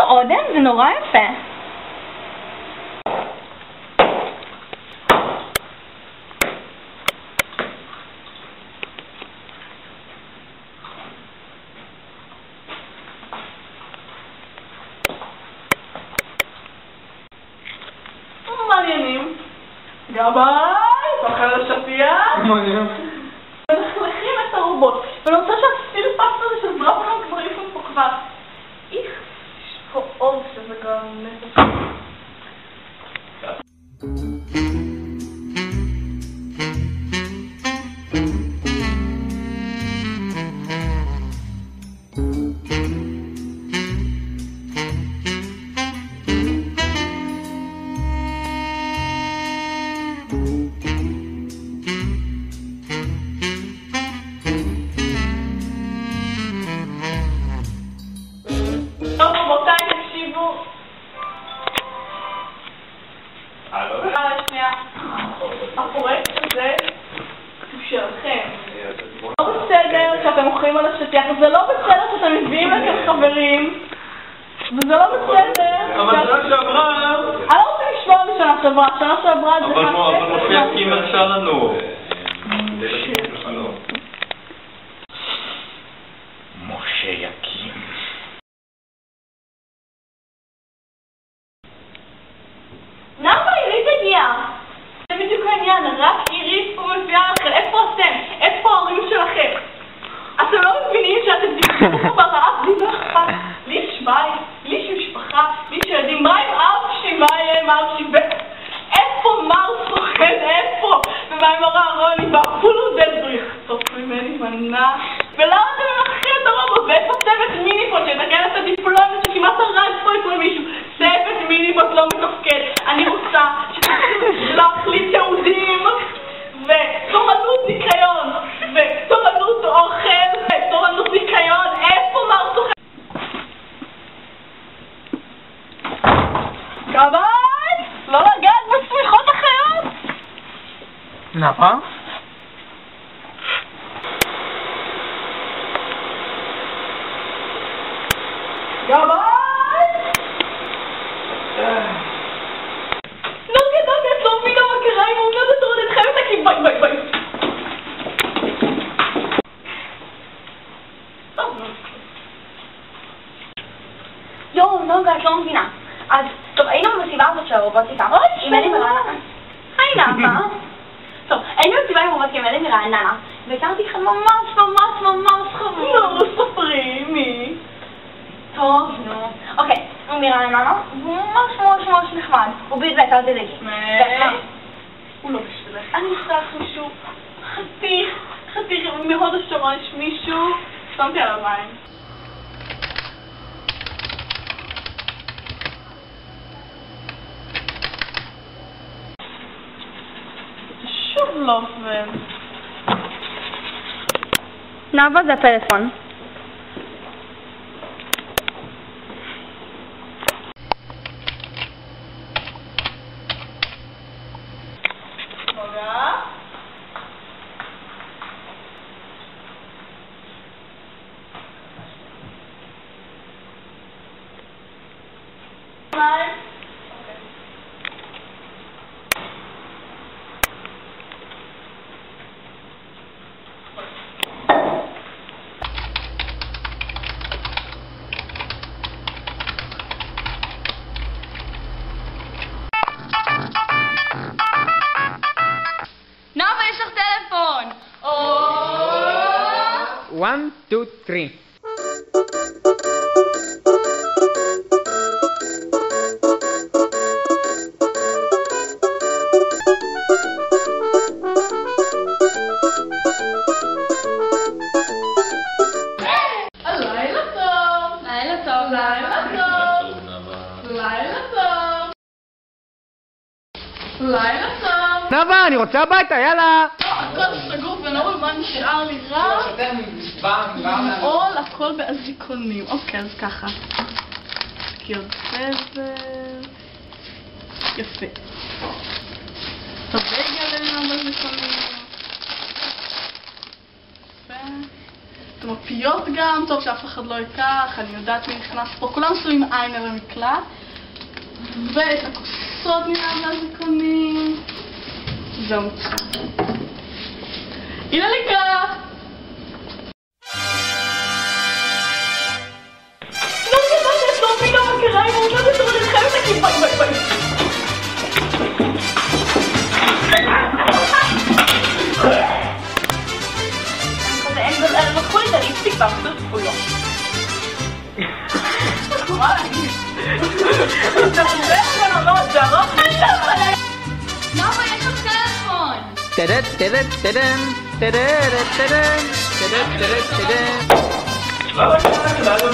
אודם, זה נורא יפה. מעניינים. גבי, תאכל לשפייה. מעניין. ולכלכים את הרובות. ואני רוצה שהסיר פסטה הזה של ברפלון כבר יפון פה כבר. איך, יש פה אור שזה גם נפש. הפרויקט הזה הוא שלכם. לא בסדר שאתם אוכלים על השטיח, זה לא בסדר שאתם מביאים לכם חברים, וזה לא בסדר. אבל שנה שעברה... אני לא רוצה לשמוע בשנה שעברה, שנה שעברה זה... אבל מופיע כי מרשה לנו. משה יקים. למה עירית הגיעה? זה בדיוק העניין, רק עירית פה מביאה לכם. איפה אתם? איפה ההורים שלכם? אתם לא מבינים שאתם תקחו פה ברעב, לי לא אכפת. לי יש בית, לי יש משפחה, לי יש ילדים. מה עם אב שלי? מה יהיה עם אב שלי? איפה מר סוכן? איפה? ומה עם הורה רוני? ואפילו זה זו יחטוף ממני מנה. ולמה אתם מלכים את הרובוט? ואיפה צוות מיניפות שתקן את הדיפלומת שכמעט הרג פה את מישהו? צוות מיניפות לא מתפקד. אני רוצה להחליט תעודים ותורנות ניקיון ותורנות אוכל ותורנות ניקיון. איפה מר סוכן? גבי! לא לגעת בסמיכות אחרות! נפה? גבי! נוגה, את לא מבינה מה קרה עם אומנות התורנות, את חייבת להקים ביי. יואו, נוגה, את לא מבינה. אז, טוב, היינו במסיבה הזאת של הרובוטיקה. עם אלי מרעננה. היי נאפה. טוב, היינו במסיבה עם רובוטיקה עם אלי מרעננה. והכרתי לך ממש חמור. לא, ספרי, מי? טוב, נו. אוקיי, הוא מרעננה, והוא ממש נחמד. הוא בלבט, אל תדאגי. הוא לא בשבילך. אני אשלח מישהו חתיך מהוד השרון, יש מישהו, שמתי על המים. זה שוב לא עובד. נאווה, זה הפלאפון. נאווה, יש לך טלפון! 1, 2, 3. לילה טוב! לילה טוב! לילה טוב! לילה טוב! לילה טוב! נאווה, אני רוצה הביתה, יאללה! הכל סגור ונעול, מה נשאר לי רע? נעול, הכל באזיקונים. אוקיי, אז ככה. שקיות זבל. יפה. טבייגלים על באזיקונים. יפה. תמפיות גם, טוב שאף אחד לא ייקח, אני יודעת מי נכנס פה. כולם שמים עין על המקלט. ואת הכוסות נראה באזיקונים. זהו מוצא. הנה לקרא! לא ידעת את לא מבינה מה קרה, אם הוא לא ידעת ללחמת לכי ביי ביי ביי. הם לקחו לי את הליפסטיק ועשו צפויות. מה להגיד? זה הרבה מאוד, זה ארוך משם. נאווה, יש לך טלפון! טדד, טדד, טדן, טדד, טדן, טדד, טדד, טדן. לא,